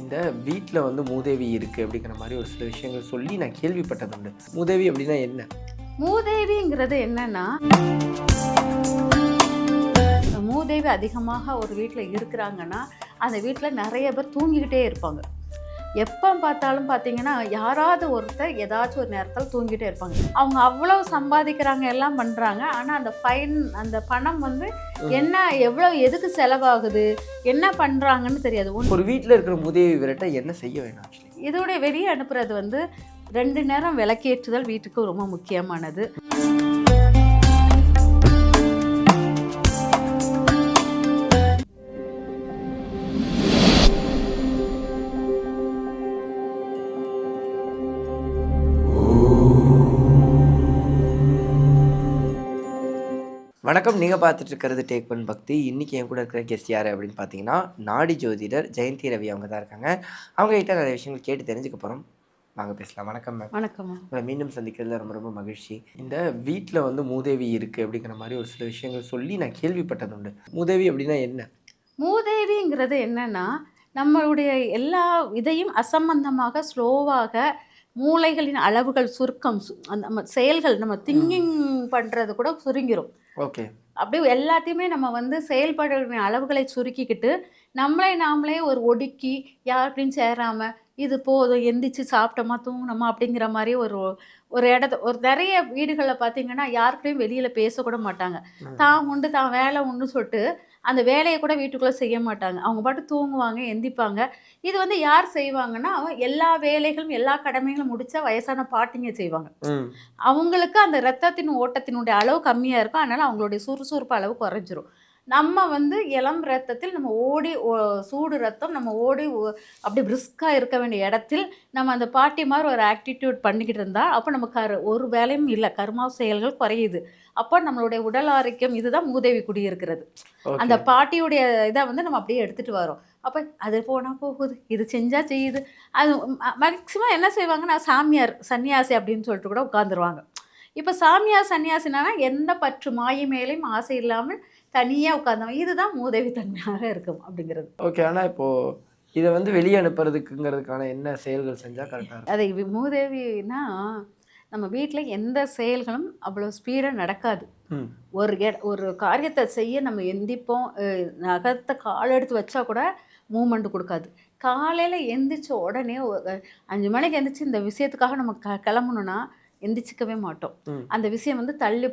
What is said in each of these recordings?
இந்த வீட்டில் வந்து மூதேவி இருக்குது அப்படிங்கிற மாதிரி ஒரு சில விஷயங்கள் சொல்லி நான் கேள்விப்பட்டது உண்டு. மூதேவி அப்படின்னா என்ன? மூதேவிங்கிறது என்னன்னா, மூதேவி அதிகமாக ஒரு வீட்டில் இருக்கிறாங்கன்னா, அந்த வீட்டில் நிறைய பேர் தூங்கிக்கிட்டே இருப்பாங்க. எப்போ பார்த்தாலும் பார்த்தீங்கன்னா, யாராவது ஒருத்தர் ஏதாச்சும் ஒரு நேரத்தில் தூங்கிட்டே இருப்பாங்க. அவங்க அவ்வளோ சம்பாதிக்கிறாங்க, எல்லாம் பண்ணுறாங்க. ஆனால் அந்த பணம் வந்து என்ன, எவ்வளோ, எதுக்கு செலவாகுது, என்ன பண்ணுறாங்கன்னு தெரியாது. ஒரு வீட்டில் இருக்கிற மூதேவி விரட்ட என்ன செய்ய வேணும்? இதோடைய வெளியே அனுப்புறது வந்து 2 நேரம் விளக்கேற்றுதல் வீட்டுக்கு ரொம்ப முக்கியமானது. வணக்கம், நீங்கள் பார்த்துட்டு இருக்கிறது டேக் ஒன் பக்தி. இன்றைக்கி என் கூட இருக்கிற கெஸ்ட் யார் அப்படின்னு பார்த்தீங்கன்னா, நாடி ஜோதிடர் ஜெயந்தி ரவி அவங்க தான் இருக்காங்க. அவங்ககிட்ட நிறைய விஷயங்கள் கேட்டு தெரிஞ்சுக்க போகிறோம். வாங்க பேசலாம். வணக்கம் மேம். வணக்கம். உங்களை மீண்டும் சந்திக்கிறதுல ரொம்ப ரொம்ப மகிழ்ச்சி. இந்த வீட்டில் வந்து மூதேவி இருக்குது அப்படிங்கிற மாதிரி ஒரு சில விஷயங்கள் சொல்லி நான் கேள்விப்பட்டது உண்டு. மூதேவி அப்படின்னா என்ன? மூதேவிங்கிறது என்னன்னா, நம்மளுடைய எல்லா இதையும் அசம்பந்தமாக ஸ்லோவாக மூளைகளின் அளவுகள் சுருக்கம், நம்ம செயல்கள், நம்ம திங்கிங் பண்ணுறது கூட சுருங்கிரும். ஓகே. அப்படியே எல்லாத்தையுமே நம்ம வந்து செயல்படுற அளவுகளை சுருக்கிக்கிட்டு நாமளே ஒரு ஒடுக்கி யாருக்கையும் சேராமல், இது போதும், எந்திரிச்சு சாப்பிட்டோமா தூங்கினோமா அப்படிங்கிற மாதிரி ஒரு ஒரு நிறைய வீடுகளில் பார்த்தீங்கன்னா யாருக்கிட்டையும் வெளியில் பேசக்கூட மாட்டாங்க. தான் உண்டு, தான் வேலை உண்டு சொல்லிட்டு அந்த வேலையை கூட வீட்டுக்குள்ளே செய்ய மாட்டாங்க. அவங்க பாட்டு தூங்குவாங்க, எந்திப்பாங்க. இது வந்து யார் செய்வாங்கன்னா, எல்லா வேலைகளும் எல்லா கடமைகளும் முடிச்சா வயசான பாட்டிங்க செய்வாங்க. அவங்களுக்கு அந்த ரத்தத்தின் ஓட்டத்தினுடைய அளவு கம்மியாக இருக்கும். அதனால் அவங்களுடைய சுறுசுறுப்பு அளவு குறைஞ்சிரும். நம்ம வந்து இளம் ரத்தத்தில் நம்ம ஓடி சூடு ரத்தம் நம்ம ஓடி அப்படி பிரிஸ்காக இருக்க வேண்டிய இடத்தில் நம்ம அந்த பாட்டி மாதிரி ஒரு ஆக்டிடியூட் பண்ணிக்கிட்டு இருந்தால் அப்போ நம்ம ஒரு வேலையும் இல்லை, கர்மா செயல்கள் குறையுது. அப்போ நம்மளுடைய உடல் ஆரோக்கியம், இதுதான் மூதேவி குடியிருக்கிறது. அந்த பாட்டியுடைய இதை வந்து நம்ம அப்படியே எடுத்துகிட்டு வரோம். அப்போ அது போனால் போகுது, இது செஞ்சால் செய்யுது. அது மேக்சிமம் என்ன செய்வாங்கன்னா, சாமியார் சன்னியாசி அப்படின்னு சொல்லிட்டு கூட உட்காந்துருவாங்க. இப்போ சாமியார் சன்னியாசினா எந்த பற்று மாயை மேலேயும் ஆசை இல்லாமல் தனியாக உட்காந்தவங்க, இதுதான் மூதேவி தன்மையாக இருக்கும் அப்படிங்கிறது. ஓகே. ஆனால் இப்போது இதை வந்து வெளியே அனுப்புறதுக்குங்கிறதுக்கான என்ன செயல்கள் செஞ்சால் கரெக்டாக இருக்கும்? அதை மூதேவினா, நம்ம வீட்டில் எந்த செயல்களும் அவ்வளோ ஸ்பீடாக நடக்காது. ஒரு காரியத்தை செய்ய நம்ம எந்திப்போம், நகத்தை கால் எடுத்து வச்சா கூட மூமெண்ட் கொடுக்காது. காலையில் எந்திரிச்ச உடனே 5 மணிக்கு எந்திரிச்சு இந்த விஷயத்துக்காக நம்ம கிளம்பணுன்னா எந்திரிச்சிக்கவே மாட்டோம். அந்த விஷயம் வந்து தள்ளி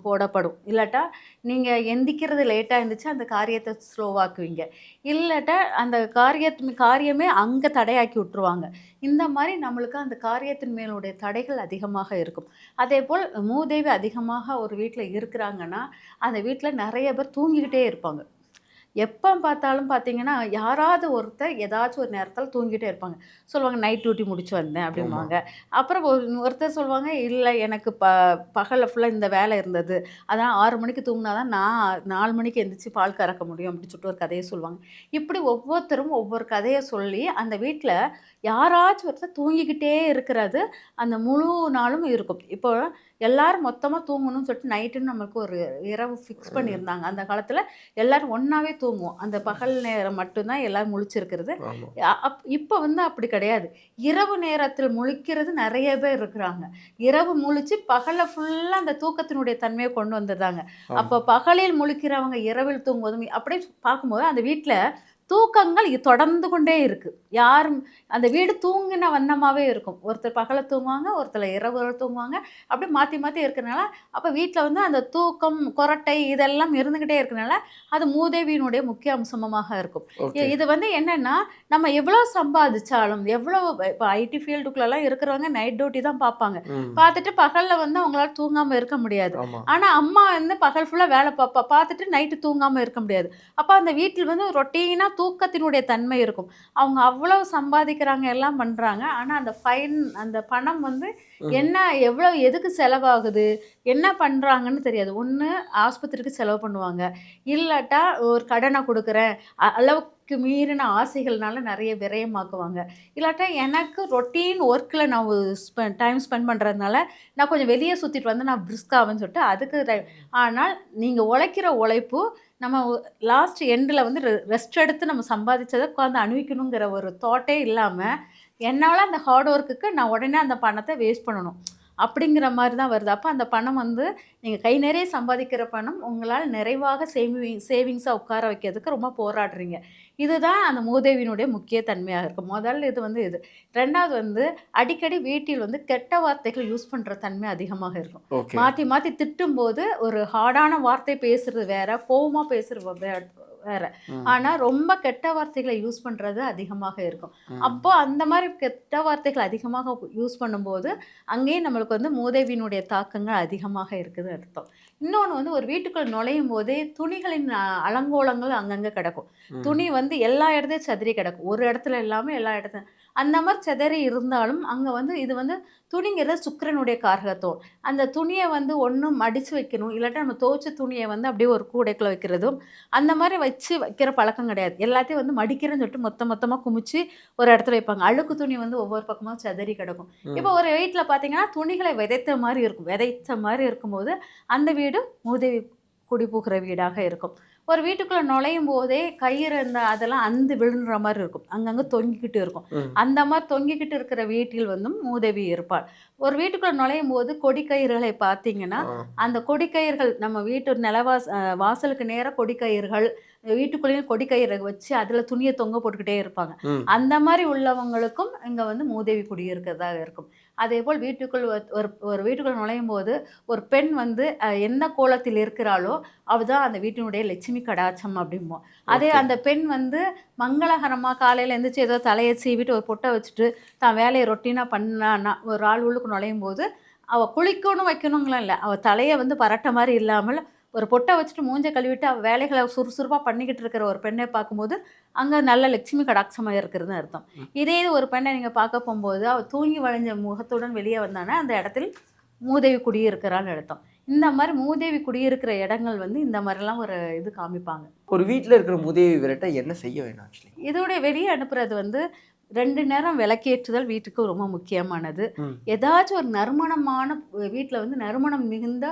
போடப்படும். இல்லாட்டா நீங்கள் எந்திக்கிறது லேட்டாக இருந்துச்சு, அந்த காரியத்தை ஸ்லோவாக்குவீங்க. இல்லாட்டா அந்த காரியமே அங்கே தடையாக்கி விட்டுருவாங்க. இந்த மாதிரி நம்மளுக்கு அந்த காரியத்தின் மேலுடைய தடைகள் அதிகமாக இருக்கும். அதே போல் மூதேவி அதிகமாக ஒரு வீட்டில் இருக்கிறாங்கன்னா, அந்த வீட்டில் நிறைய பேர் தூங்கிக்கிட்டே இருப்பாங்க. எப்போ பார்த்தாலும் பார்த்தீங்கன்னா, யாராவது ஒருத்தர் ஏதாச்சும் ஒரு நேரத்தில் தூங்கிட்டே இருப்பாங்க. சொல்லுவாங்க, நைட் டியூட்டி முடிச்சு வந்தேன் அப்படிம்பாங்க. அப்புறம் ஒருத்தர் சொல்லுவாங்க, இல்லை எனக்கு பகலில் ஃபுல்லாக இந்த வேலை இருந்தது, அதான் 6 மணிக்கு தூங்கினா தான் நான் 4 மணிக்கு எந்திரிச்சு பால் கறக்க முடியும் அப்படின்னு சொல்லிட்டு ஒரு கதையை சொல்லுவாங்க. இப்படி ஒவ்வொருத்தரும் ஒவ்வொரு கதையை சொல்லி அந்த வீட்டில் யாராச்சும் ஒருத்தர் தூங்கிக்கிட்டே இருக்கிறது அந்த முழு நாளும் இருக்கும். இப்போ எல்லாரும் மொத்தமாக தூங்கணும்னு சொல்லிட்டு நைட்டுன்னு நம்மளுக்கு ஒரு இரவு ஃபிக்ஸ் பண்ணியிருந்தாங்க. அந்த காலத்தில் எல்லோரும் ஒன்றாவே தூங்குவோம். அந்த பகல் நேரம் மட்டும்தான் எல்லோரும் முழிச்சிருக்கிறது. இப்போ வந்து அப்படி கிடையாது. இரவு நேரத்தில் முழிக்கிறது நிறைய பேர் இருக்கிறாங்க. இரவு முழிச்சு பகலில் ஃபுல்லாக அந்த தூக்கத்தினுடைய தன்மையை கொண்டு வந்துடுறாங்க. அப்போ பகலில் முழிக்கிறவங்க இரவில் தூங்குவதும் அப்படியே பார்க்கும்போது அந்த வீட்டில் தூக்கங்கள் தொடர்ந்து கொண்டே இருக்குது. யாரும் அந்த வீடு தூங்கின வண்ணமாகவே இருக்கும். ஒருத்தர் பகலை தூங்குவாங்க, ஒருத்தர் இரவு தூங்குவாங்க. அப்படியே மாற்றி மாற்றி இருக்கிறனால அப்போ வீட்டில் வந்து அந்த தூக்கம், கொரட்டை இதெல்லாம் இருந்துக்கிட்டே இருக்கிறனால அது மூதேவியினுடைய முக்கிய அம்சமாக இருக்கும். இது வந்து என்னென்னா, நம்ம எவ்வளோ சம்பாதிச்சாலும், எவ்வளோ இப்போ ஐடி ஃபீல்டுக்குள்ளெல்லாம் இருக்கிறவங்க நைட் டியூட்டி தான் பார்ப்பாங்க. பார்த்துட்டு பகலில் வந்து அவங்களால தூங்காமல் இருக்க முடியாது. ஆனால் அம்மா வந்து பகல் ஃபுல்லாக வேலை பார்த்துட்டு நைட்டு தூங்காமல் இருக்க முடியாது. அப்போ அந்த வீட்டில் வந்து ரொட்டீனாக தூக்கத்தினுடைய தன்மை இருக்கும். அவங்க அவ்வளவு சம்பாதிக்கிறாங்க, எல்லாம் பண்ணுறாங்க. ஆனால் அந்த பணம் வந்து என்ன, எவ்வளோ, எதுக்கு செலவாகுது, என்ன பண்ணுறாங்கன்னு தெரியாது. ஒன்று ஆஸ்பத்திரிக்கு செலவு பண்ணுவாங்க, இல்லாட்டா ஒரு கடனை கொடுக்குறேன் அளவுக்கு மீறின ஆசைகள்னால நிறைய விரயமாக்குவாங்க. இல்லாட்டா எனக்கு ரொட்டீன் ஒர்க்கில் நான் டைம் ஸ்பெண்ட் பண்ணுறதுனால நான் கொஞ்சம் வெளியே சுற்றிட்டு வந்து நான் பிரிஸ்காவேன்னு சொல்லிட்டு அதுக்கு. ஆனால் நீங்கள் உழைக்கிற உழைப்பு நம்ம லாஸ்ட் எண்டில் வந்து ரெஸ்ட் எடுத்து நம்ம சம்பாதிச்சதை உட்காந்து அனுபவிக்கணுங்கிற ஒரு தாட்டே இல்லாமல் என்னால் அந்த ஹார்ட் ஒர்க்குக்கு நான் உடனே அந்த பணத்தை வேஸ்ட் பண்ணணும் அப்படிங்கிற மாதிரி தான் வருது. அப்போ அந்த பணம் வந்து நீங்கள் கை நிறைய சம்பாதிக்கிற பணம் உங்களால் நிறைவாக சேவிங்ஸாக உட்கார வைக்கிறதுக்கு ரொம்ப போராடுறீங்க. இதுதான் அந்த மூதேவியினுடைய முக்கிய தன்மையாக இருக்கும். முதல் இது வந்து இது. 2வது வந்து அடிக்கடி வீட்டில் வந்து கெட்ட வார்த்தைகள் யூஸ் பண்ணுற தன்மை அதிகமாக இருக்கும். ஓகே. மாற்றி மாற்றி திட்டும்போது ஒரு ஹார்டான வார்த்தை பேசுறது வேற, கோவமா பேசுறது வேற. ம். ஆனா ரொம்ப கெட்ட வார்த்தைகளை யூஸ் பண்றது அதிகமாக இருக்கும். ம். அப்போ அந்த மாதிரி கெட்ட வார்த்தைகள் அதிகமாக யூஸ் பண்ணும்போது, அங்கேயும் நம்மளுக்கு வந்து மூதேவியினுடைய தாக்கங்கள் அதிகமாக இருக்குதுன்னு அர்த்தம். இன்னொன்னு வந்து ஒரு வீட்டுக்குள்ள நுழையும் போதே துணிகளின் அலங்கோலங்கள் அங்கங்க கிடக்கும். ம். துணி வந்து எல்லா இடத்துலயும் சிதறி கிடக்கும். ஒரு இடத்துல இல்லாம எல்லா இடத்துலயும். அந்த மாதிரி சிதறி இருந்தாலும், அங்க வந்து இது வந்து துணிங்கிறது சுக்கிரனுடைய காரகத்துவம். அந்த துணிய வந்து ஒண்ணு மடிச்சு வைக்கணும். இல்லாட்டா நம்ம துவச்ச துணிய வந்து அப்படியே ஒரு கூடைக்குள்ள வைக்கிறதும், அந்த மாரி வச்சு வைக்கிற பழக்கம் கிடையாது. எல்லாத்தையும் வந்து மடிக்கிறேன்னு சொல்லிட்டு மொத்தமா குமிச்சு ஒரு இடத்துல வைப்பாங்க. அழுக்கு துணி வந்து ஒவ்வொரு பக்கமா சிதறி கிடக்கும். இப்போ ம். ஒரு வீட்ல பார்த்தீங்கன்னா, துணிகளை விதைத்த மாரி இருக்கும். விதைச்ச மாரி இருக்கும்போது, அந்த வீடு மூதேவி குடிபுகுற வீடாக இருக்கும். ஒரு வீட்டுக்குள்ள நுழையும்போதே கயிறு அதெல்லாம் அந்து விழுன்ற மாரி இருக்கும். அங்கங்க தொங்கிக்கிட்டு இருக்கும். ம். அந்த மாரி தொங்கிக்கிட்டு இருக்கிற வீட்டில் வந்து மூதேவி இருப்பாள். ஒரு வீட்டுக்குள்ள நுழையும்போது கொடிக்கயிறுகளை பார்த்தீங்கன்னா, ஆ. அந்த கொடிக்கயிறுகள் நம்ம வீட்டு வாசலுக்கு நேரா கொடிக்கயிறுகள், வீட்டுக்குள்ளேயும் கொடிக்கயிறு வச்சு அதில துணிய தொங்க போட்டுக்கிட்டே இருப்பாங்க. ம். அந்த மாரி உள்ளவங்களுக்கும் இங்க வந்து மூதேவி குடியிருக்கிறதா இருக்கும். அதேபோல் வீட்டுக்குள் ஒரு ஒரு வீட்டுக்குள்ள நுழையும்போது, ஒரு பெண் வந்து எந்த கோலத்தில் இருக்கிறாளோ, அவ தான் அந்த வீட்டினுடைய லட்சுமி கடாட்சம் அப்படிம்போம். அதே ஓகே. அந்த பெண் வந்து மங்களகரமா காலையில எந்திரிச்சு ஏதோ தலைய சீவிட்டு ஒரு பொட்ட வச்சுட்டு, தான் வேலைய ரொட்டீனா பண்ணான்னா, ஒரு ஆள் உள்ளுக்கு நுழையும்போது, அவ குளிக்கணும் வைக்கணுங்கலாம் இல்ல. அவ தலைய வந்து பரட்ட மாரி இல்லாமல், ஒரு பொட்ட வச்சுட்டு மூஞ்ச கழுவிட்டு, அவ வேலைகள சுறுசுறுப்பா பண்ணிக்கிட்டு இருக்கிற ஒரு பெண்ணை பார்க்கும்போது, அங்க நல்ல லட்சுமி கடாட்சமா இருக்கிறதுன்னு அர்த்தம். ம். இதே இது ஒரு பெண்ணை நீங்க பார்க்க போம்போது, அவ தூங்கி வழிஞ்ச முகத்துடன் வெளிய வந்தான்னா, அந்த இடத்தில் மூதேவி குடியிருக்கிறான்னு அர்த்தம். இந்த மாரி மூதேவி குடியிருக்கிற இடங்கள் வந்து இந்த மாரிலாம் ஒரு இது காமிப்பாங்க. ஒரு வீட்ல இருக்கிற முதலியை விரட்ட என்ன செய்ய வேணும் ஆக்சுவலி? இதோட வெளிய அனுப்புறது வந்து 2 நேரம் விளக்கேற்றுதல் வீட்டுக்கு ரொம்ப முக்கியமானது. ம். ஏதாச்சும் ஒரு நறுமணமான வீட்ல வந்து நறுமணம் மிகுந்த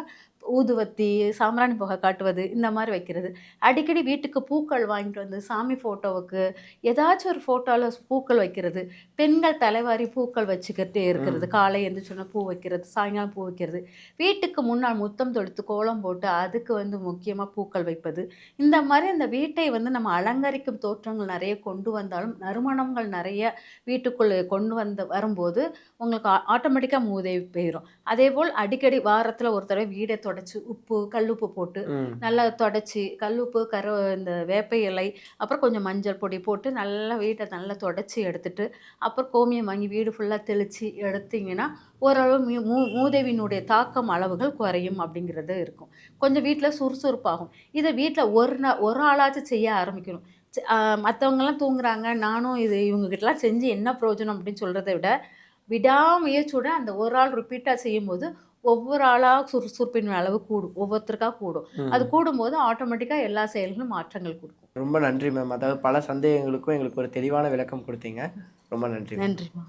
ஊதுவத்தி, சாம்பிராணி புகை காட்டுவது, இந்த மாரி வைக்கிறது. அடிக்கடி வீட்டுக்கு பூக்கள் வாங்கிட்டு வந்து சாமி ஃபோட்டோவுக்கு ஏதாச்சும் ஒரு ஃபோட்டோல பூக்கள் வைக்கிறது. பெண்கள் தலைவாரி பூக்கள் வச்சுக்கிட்டே இருக்கிறது. ம். காலை எந்திரிச்சோனே பூ வைக்கிறது, சாயங்காலம் பூ வைக்கிறது. வீட்டுக்கு முன்னால் முத்தம் தொடுத்து கோலம் போட்டு அதுக்கு வந்து முக்கியமா பூக்கள் வைப்பது. இந்த மாரி அந்த வீட்டை வந்து நம்ம அலங்கரிக்கும் தோற்றங்கள் நெறைய கொண்டு வந்தாலும், நறுமணங்கள் நெறைய வீட்டுக்குள்ள கொண்டு வரும்போது, உங்களுக்கு ஆட்டோமேட்டிக்கா மூதேவி போயிரும். அதேபோல் அடிக்கடி வாரத்தில ஒரு தடவை வீட தொடச்சு, உப்பு, கல்லுப்பு போட்டு ம். நல்லா தொடச்சு, கல்லுப்பு, இந்த வேப்ப இலை, அப்புறம் கொஞ்சம் மஞ்சள் பொடி போட்டு நல்லா வீட்ட நல்லா தொடச்சு எடுத்துட்டு, அப்புறம் கோமியம் வாங்கி வீடு ஃபுல்லா தெளிச்சு எடுத்தீங்கன்னா, ஓரளவு மூதேவியினுடைய தாக்கம் அளவுகள் குறையும் அப்படிங்கிறது இருக்கும். கொஞ்சம் வீட்ல சுறுசுறுப்பாகும். இத வீட்ல ஒரு ஆளாச்சும் செய்ய ஆரம்பிக்கணும். ச் அ மத்தவங்கலாம் தூங்குறாங்க, நானும் இவங்க கிட்டலாம் செஞ்சு என்ன பிரயோஜனம் அப்படின்னு சொல்றத விட, விடாமுயற்சியோட அந்த ஒரு ஆள் ரிப்பீட்டா செய்யும்போது, ஒவ்வொரு ஆளா சுறுசுறுப்பின் அளவு கூடும். ஒவ்வொருத்தருக்கா கூடும். அது ம். கூடும்போது ஆட்டோமேட்டிக்கா எல்லா செயல்களும் மாற்றங்கள் குடுக்கும். ரொம்ப நன்றி மேம். அதாவது பல சந்தேகங்களுக்கும் எங்களுக்கு ஒரு தெளிவான விளக்கம் குடுத்தீங்க. ரொம்ப நன்றி மேம். நன்றிம்மா.